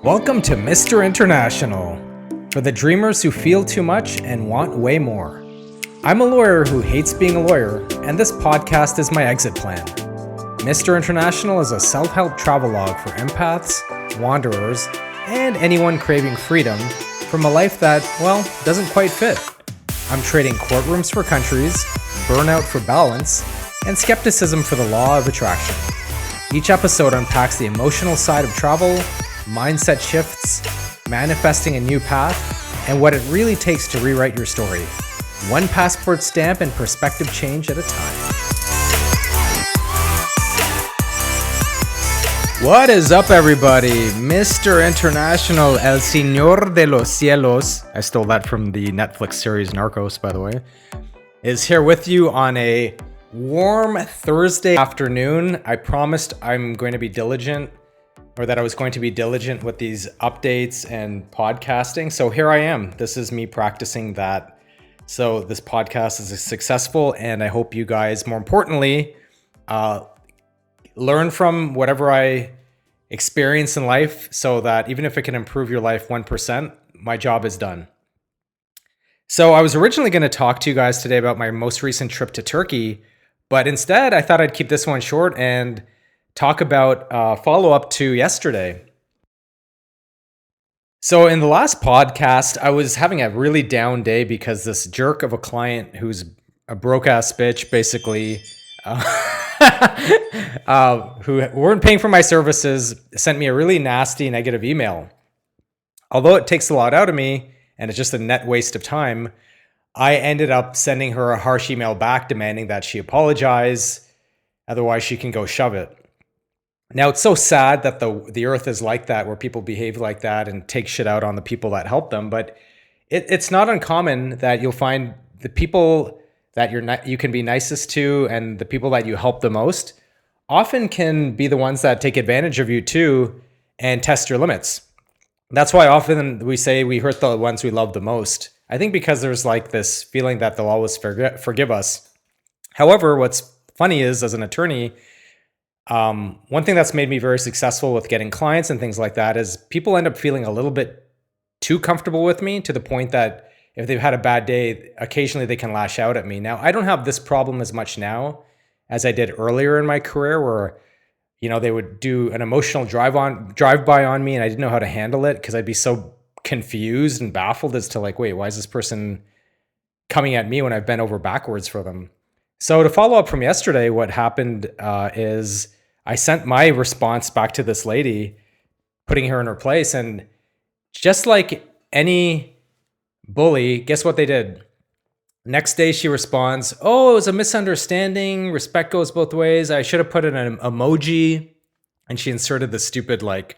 Welcome to Mr. International, for the dreamers who feel too much and want way more. I'm a lawyer who hates being a lawyer, and this podcast is my exit plan. Mr. International is a self-help travelogue for empaths, wanderers, and anyone craving freedom from a life that, well, doesn't quite fit. I'm trading courtrooms for countries, burnout for balance, and skepticism for the law of attraction. Each episode unpacks the emotional side of travel, mindset shifts, manifesting a new path, and what it really takes to rewrite your story. One passport stamp and perspective change at a time. What is up, everybody? Mr. International, El Señor de los Cielos, I stole that from the Netflix series Narcos, by the way, is here with you on a warm Thursday afternoon. I promised I'm going to be diligent, or that I was going to be diligent with these updates and podcasting. So here I am. This is me practicing that. So this podcast is successful, and I hope you guys, more importantly, learn from whatever I experience in life, so that even if it can improve your life 1%, my job is done. So I was originally going to talk to you guys today about my most recent trip to Turkey, but instead I thought I'd keep this one short and talk about follow-up to yesterday. So in the last podcast, I was having a really down day because this jerk of a client who's a broke-ass bitch, basically, who weren't paying for my services, sent me a really nasty negative email. Although it takes a lot out of me, and it's just a net waste of time, I ended up sending her a harsh email back demanding that she apologize, otherwise she can go shove it. Now, it's so sad that the earth is like that, where people behave like that and take shit out on the people that help them. But it's not uncommon that you'll find the people that you can be nicest to and the people that you help the most often can be the ones that take advantage of you too and test your limits. That's why often we say we hurt the ones we love the most. I think because there's like this feeling that they'll always forgive us. However, what's funny is, as an attorney, one thing that's made me very successful with getting clients and things like that is people end up feeling a little bit too comfortable with me, to the point that if they've had a bad day, occasionally they can lash out at me. Now, I don't have this problem as much now as I did earlier in my career, where, you know, they would do an emotional drive-by on me and I didn't know how to handle it because I'd be so confused and baffled as to, like, wait, why is this person coming at me when I've bent over backwards for them? So to follow up from yesterday, what happened is I sent my response back to this lady, putting her in her place. And just like any bully, guess what they did? Next day she responds, "Oh, it was a misunderstanding. Respect goes both ways. I should have put in an emoji." And she inserted the stupid, like,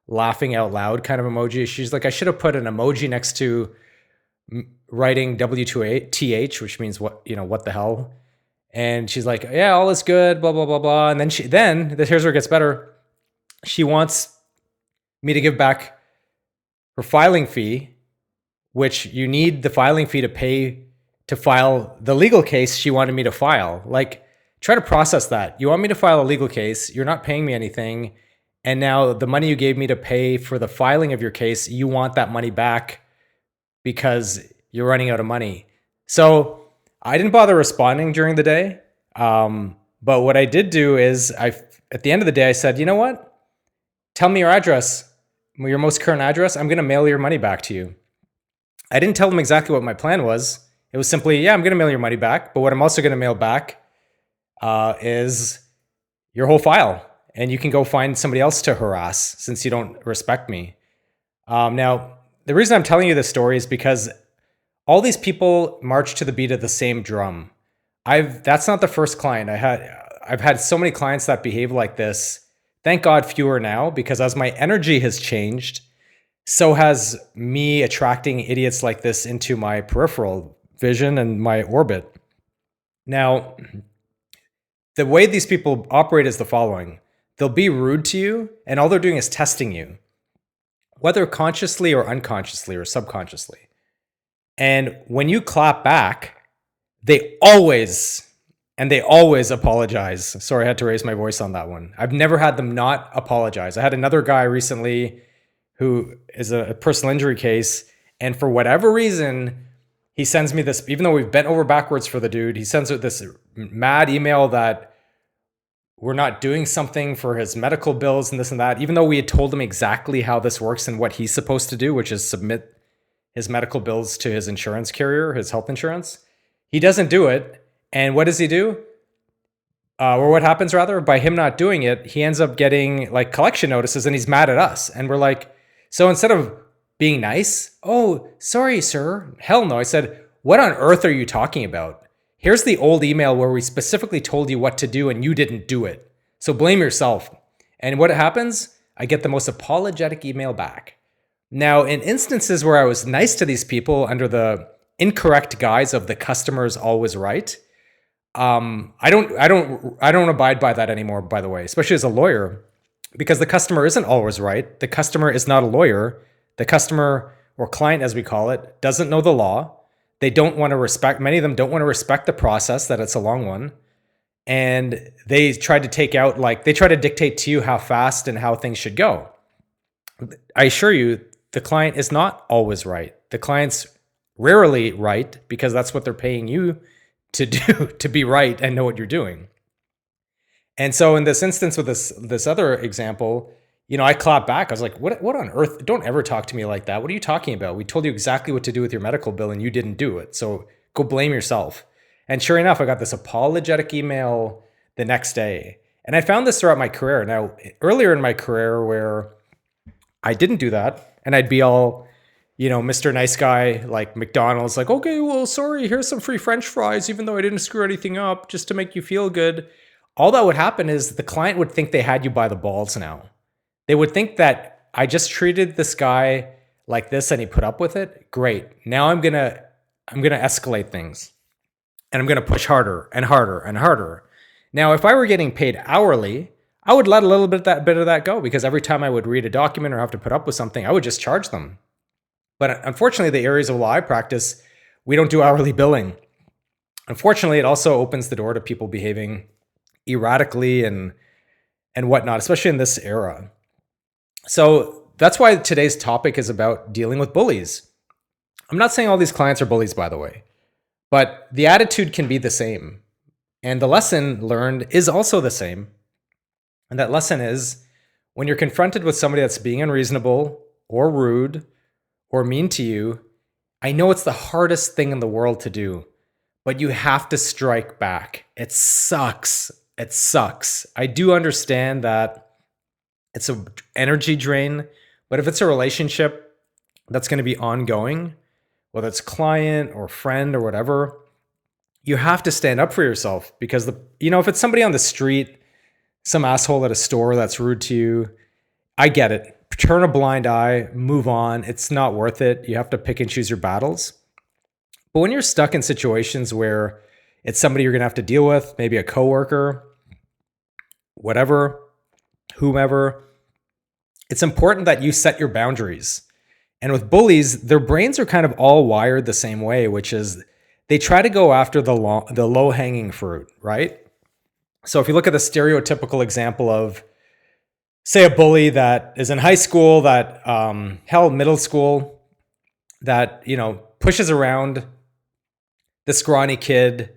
laughing out loud kind of emoji. She's like, "I should have put an emoji next to writing W2TH, which means what the hell." And she's like, "Yeah, all is good, blah, blah, blah, blah." And then here's where it gets better. She wants me to give back her filing fee, which you need the filing fee to pay to file the legal case she wanted me to file. Like, try to process that. You want me to file a legal case, you're not paying me anything, and now the money you gave me to pay for the filing of your case, you want that money back because you're running out of money. So I didn't bother responding during the day. But what I did do is at the end of the day, I said, "You know what? Tell me your address, your most current address. I'm going to mail your money back to you." I didn't tell them exactly what my plan was. It was simply, yeah, I'm going to mail your money back. But what I'm also going to mail back is your whole file. And you can go find somebody else to harass since you don't respect me. Now, the reason I'm telling you this story is because all these people march to the beat of the same drum. That's not the first client I've had so many clients that behave like this. Thank God fewer now, because as my energy has changed, so has me attracting idiots like this into my peripheral vision and my orbit. Now, the way these people operate is the following. They'll be rude to you, and all they're doing is testing you, whether consciously or unconsciously or subconsciously. And when you clap back, they always, And they always apologize. Sorry, I had to raise my voice on that one. I've never had them not apologize. I had another guy recently who is a personal injury case, and for whatever reason, he sends me this, even though we've bent over backwards for the dude, he sends this mad email that we're not doing something for his medical bills and this and that, even though we had told him exactly how this works and what he's supposed to do, which is submit his medical bills to his insurance carrier, his health insurance. He doesn't do it. And what does he do? Or what happens rather, by him not doing it, he ends up getting like collection notices and he's mad at us. And we're like, so instead of being nice, oh, sorry, sir. Hell no. I said, what on earth are you talking about? Here's the old email where we specifically told you what to do and you didn't do it. So blame yourself. And what happens? I get the most apologetic email back. Now, in instances where I was nice to these people under the incorrect guise of the customer is always right, I don't abide by that anymore, by the way, especially as a lawyer, because the customer isn't always right. The customer is not a lawyer. The customer, or client as we call it, doesn't know the law. They don't want to respect, many of them don't want to respect the process, that it's a long one. And they try to they try to dictate to you how fast and how things should go. I assure you, the client is not always right. The client's rarely right because that's what they're paying you to do, to be right and know what you're doing. And so in this instance with this other example, I clapped back. I was like, what on earth? Don't ever talk to me like that. What are you talking about? We told you exactly what to do with your medical bill and you didn't do it. So go blame yourself. And sure enough, I got this apologetic email the next day. And I found this throughout my career. Now, earlier in my career where I didn't do that and I'd be all, Mr. Nice Guy, like McDonald's, like, okay, well, sorry, here's some free French fries, even though I didn't screw anything up, just to make you feel good. All that would happen is the client would think they had you by the balls now. They would think that I just treated this guy like this and he put up with it. Great. Now I'm gonna escalate things and I'm gonna push harder and harder and harder. Now, if I were getting paid hourly, I would let a little bit of that go, because every time I would read a document or have to put up with something, I would just charge them. But unfortunately, the areas of law I practice, we don't do hourly billing. Unfortunately, it also opens the door to people behaving erratically and whatnot, especially in this era. So that's why today's topic is about dealing with bullies. I'm not saying all these clients are bullies, by the way, but the attitude can be the same. And the lesson learned is also the same. And that lesson is, when you're confronted with somebody that's being unreasonable or rude or mean to you, I know it's the hardest thing in the world to do, but you have to strike back. It sucks. It sucks. I do understand that it's an energy drain, but if it's a relationship that's going to be ongoing, whether it's client or friend or whatever, you have to stand up for yourself, because if it's somebody on the street, some asshole at a store that's rude to you, I get it. Turn a blind eye, move on. It's not worth it. You have to pick and choose your battles. But when you're stuck in situations where it's somebody you're going to have to deal with, maybe a coworker, whatever, whomever, it's important that you set your boundaries. And with bullies, their brains are kind of all wired the same way, which is they try to go after the low-hanging fruit, right? So if you look at the stereotypical example of, say, a bully that is in high school, that middle school, that pushes around the scrawny kid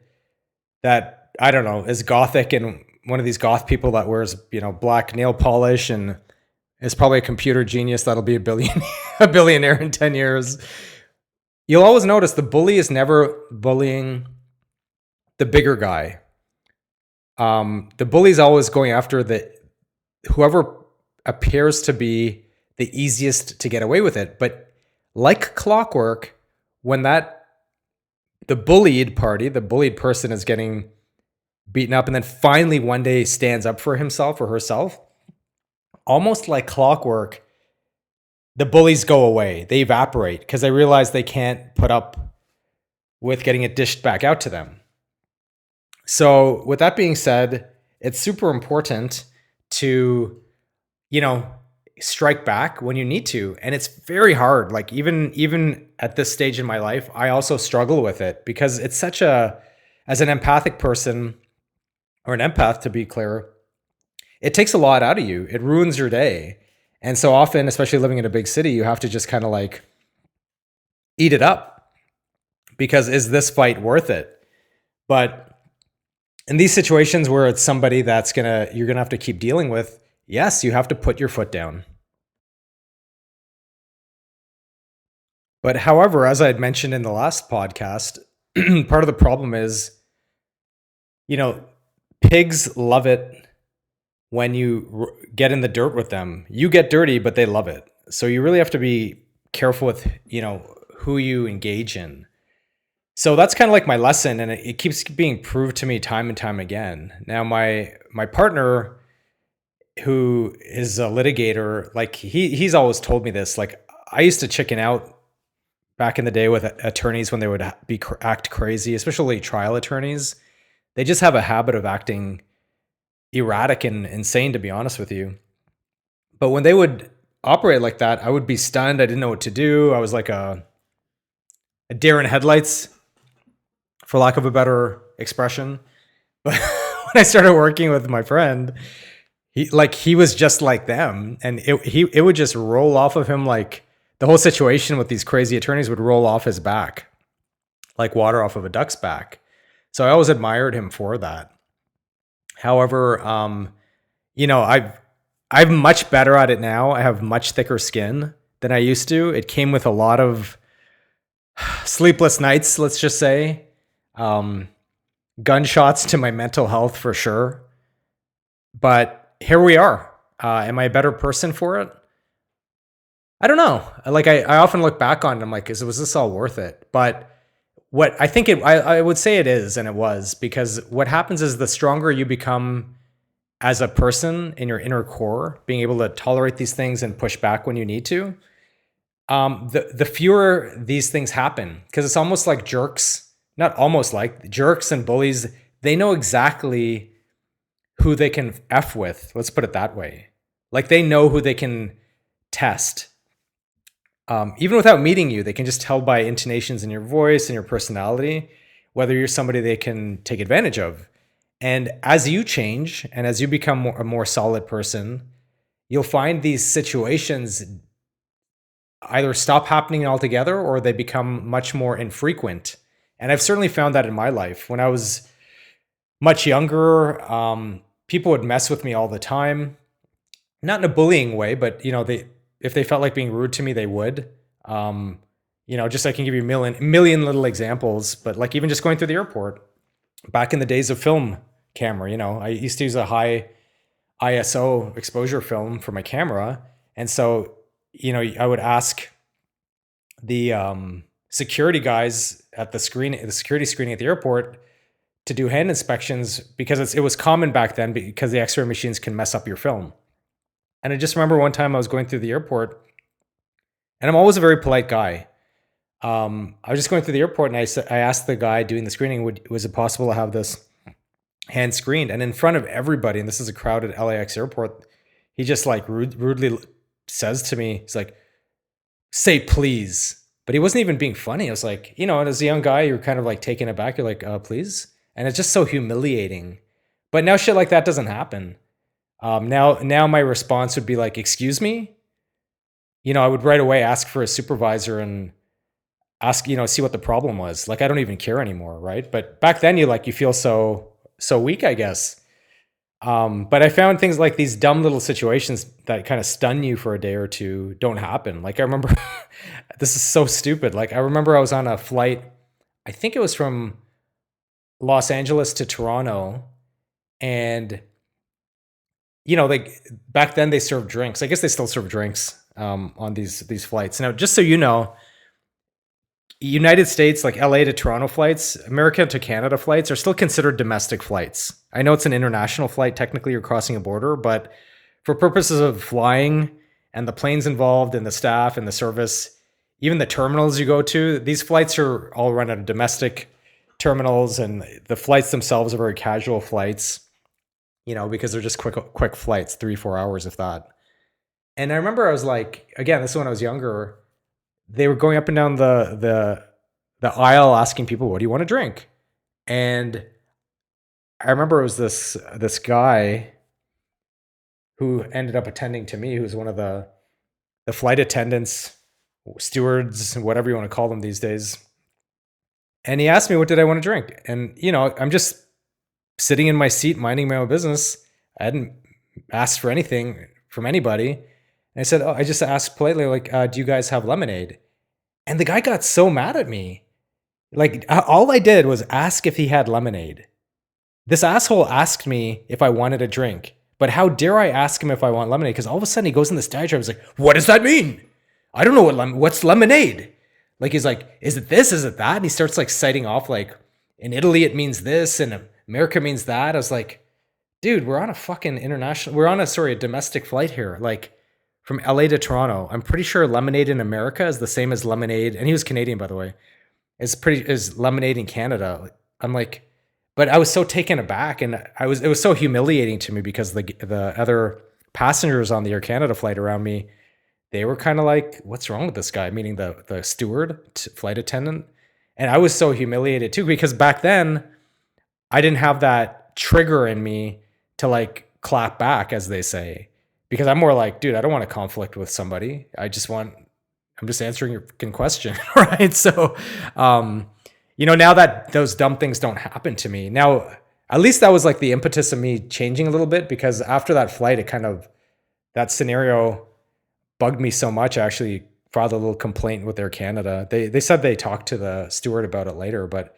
that, I don't know, is gothic and one of these goth people that wears black nail polish and is probably a computer genius that'll be a billionaire in 10 years. You'll always notice the bully is never bullying the bigger guy. The bully's always going after whoever appears to be the easiest to get away with it. But like clockwork, when the bullied person is getting beaten up and then finally one day stands up for himself or herself, almost like clockwork, the bullies go away. They evaporate because they realize they can't put up with getting it dished back out to them. So with that being said, it's super important to, strike back when you need to. And it's very hard. Like even at this stage in my life, I also struggle with it because it's as an empathic person, or an empath to be clear, it takes a lot out of you. It ruins your day. And so often, especially living in a big city, you have to just kind of like eat it up, because is this fight worth it? But in these situations where it's somebody you're gonna have to keep dealing with, yes, you have to put your foot down. But however, as I had mentioned in the last podcast, part of the problem is, you know, pigs love it when you get in the dirt with them. You get dirty, but they love it. So you really have to be careful with, who you engage in. So that's kind of like my lesson, and it keeps being proved to me time and time again. Now, my partner, who is a litigator, like he's always told me this. Like, I used to chicken out back in the day with attorneys when they would act crazy, especially trial attorneys. They just have a habit of acting erratic and insane, to be honest with you. But when they would operate like that, I would be stunned. I didn't know what to do. I was like a deer in headlights, for lack of a better expression. But when I started working with my friend, he was just like them, and it would just roll off of him. Like, the whole situation with these crazy attorneys would roll off his back like water off of a duck's back. So I always admired him for that. However, I'm much better at it now. I have much thicker skin than I used to. It came with a lot of sleepless nights, let's just say. Gunshots to my mental health for sure. But here we are. Am I a better person for it? I don't know. Like, I often look back on it, I'm like, was this all worth it? But what I think I would say it is, and it was, because what happens is the stronger you become as a person in your inner core, being able to tolerate these things and push back when you need to, the fewer these things happen. Because it's almost like jerks, not almost like jerks and bullies, they know exactly who they can F with. Let's put it that way. Like, they know who they can test. Even without meeting you, they can just tell by intonations in your voice and your personality whether you're somebody they can take advantage of. And as you change and as you become a more solid person, you'll find these situations either stop happening altogether or they become much more infrequent. And I've certainly found that in my life. When I was much younger, people would mess with me all the time, not in a bullying way, but if they felt like being rude to me, they would. Just I can give you a million little examples, but like even just going through the airport, back in the days of film camera, I used to use a high ISO exposure film for my camera. And so, I would ask the security guys at the security screening at the airport to do hand inspections, because it was common back then, because the X-ray machines can mess up your film. And I just remember one time I was going through the airport, and I'm always a very polite guy. I was just going through the airport, and I asked the guy doing the screening, was it possible to have this hand screened? And in front of everybody, and this is a crowded LAX airport, he just like rudely says to me, he's like, "Say please." But he wasn't even being funny. I was like, and as a young guy, you're kind of like taken aback. You're like, please? And it's just so humiliating. But now shit like that doesn't happen. Now my response would be like, "Excuse me?" I would right away ask for a supervisor and ask, see what the problem was. Like, I don't even care anymore, right? But back then you feel so weak, I guess. But I found things like these dumb little situations that kind of stun you for a day or two don't happen. Like, I remember, this is so stupid. Like, I remember I was on a flight, I think it was from Los Angeles to Toronto, and back then they served drinks. I guess they still serve drinks on these flights. Now, just so you know, United States, like LA to Toronto flights, America to Canada flights are still considered domestic flights. I know it's an international flight. Technically, you're crossing a border, but for purposes of flying and the planes involved and the staff and the service, even the terminals you go to, these flights are all run out of domestic terminals, and the flights themselves are very casual flights, because they're just quick flights, 3-4 hours, if that. And I remember I was like, again, this is when I was younger, they were going up and down the aisle asking people, "What do you want to drink?" And I remember it was this guy who ended up attending to me, who's one of the flight attendants, stewards, whatever you want to call them these days. And he asked me what did I want to drink, and I'm just sitting in my seat minding my own business. I hadn't asked for anything from anybody. And I said, "Oh, I just asked politely, like, do you guys have lemonade?" And the guy got so mad at me. Like, all I did was ask if he had lemonade. This asshole asked me if I wanted a drink, but how dare I ask him if I want lemonade? Because all of a sudden he goes in this diatribe. He's like, "What does that mean? I don't know what's lemonade." Like, he's like, "Is it this? Is it that?" And he starts like citing off, like, in Italy it means this, and America means that. I was like, dude, we're on a fucking a domestic flight here. Like, from LA to Toronto. I'm pretty sure lemonade in America is the same as lemonade. And he was Canadian, by the way. Is lemonade in Canada. I'm like, but I was so taken aback, and it was so humiliating to me because the other passengers on the Air Canada flight around me, they were kind of like, "What's wrong with this guy?" Meaning the steward, flight attendant. And I was so humiliated too, because back then I didn't have that trigger in me to like clap back, as they say, because I'm more like, dude, I don't want to conflict with somebody. I'm just answering your fucking question, right? So, now that those dumb things don't happen to me now, at least that was like the impetus of me changing a little bit, because after that flight, that scenario bugged me so much. I actually filed a little complaint with Air Canada. They said they talked to the steward about it later, but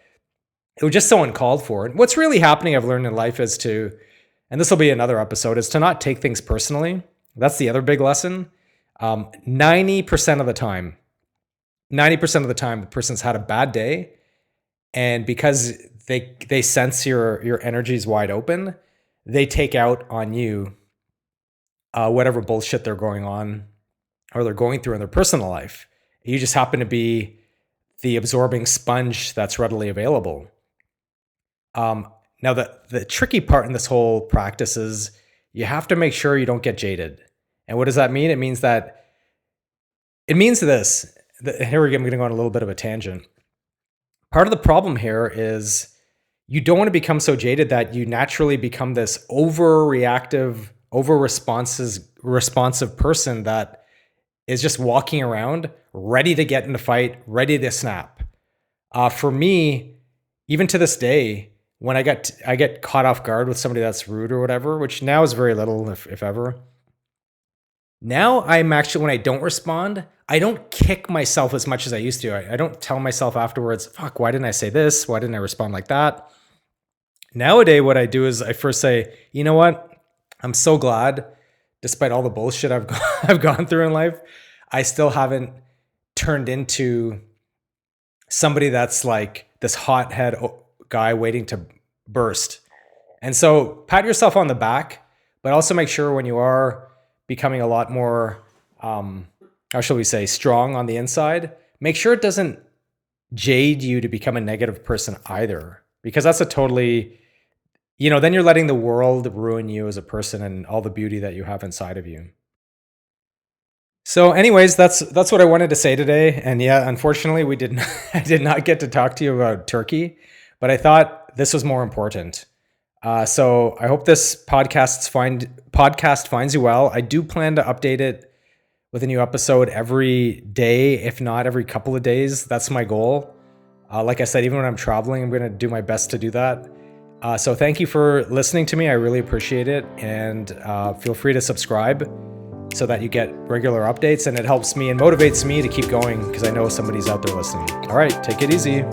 it was just so uncalled for. And what's really happening, I've learned in life, is and this will be another episode, is to not take things personally. That's the other big lesson. 90% of the time, the person's had a bad day, and because they sense your energy's wide open, they take out on you whatever bullshit they're going on or they're going through in their personal life. You just happen to be the absorbing sponge that's readily available. Now, the tricky part in this whole practice is you have to make sure you don't get jaded. And what does that mean? It means this. Here I'm going to go on a little bit of a tangent. Part of the problem here is you don't want to become so jaded that you naturally become this overreactive, responsive person that is just walking around ready to get in a fight, ready to snap. For me, even to this day, when I get caught off guard with somebody that's rude or whatever, which now is very little, if ever. Now I'm actually, when I don't respond, I don't kick myself as much as I used to. I don't tell myself afterwards, fuck, why didn't I say this? Why didn't I respond like that? Nowadays, what I do is I first say, you know what? I'm so glad, despite all the bullshit I've gone through in life, I still haven't turned into somebody that's like this hothead guy waiting to burst. And so pat yourself on the back, but also make sure when you are becoming a lot more, how shall we say, strong on the inside, make sure it doesn't jade you to become a negative person either, because that's a totally, then you're letting the world ruin you as a person and all the beauty that you have inside of you. So anyways, that's what I wanted to say today. And yeah, unfortunately, I did not get to talk to you about Turkey, but I thought this was more important. So I hope this podcast finds you well. I do plan to update it with a new episode every day, if not every couple of days. That's my goal. Like I said, even when I'm traveling, I'm going to do my best to do that. So thank you for listening to me. I really appreciate it. And feel free to subscribe so that you get regular updates, and it helps me and motivates me to keep going because I know somebody's out there listening. All right, take it easy.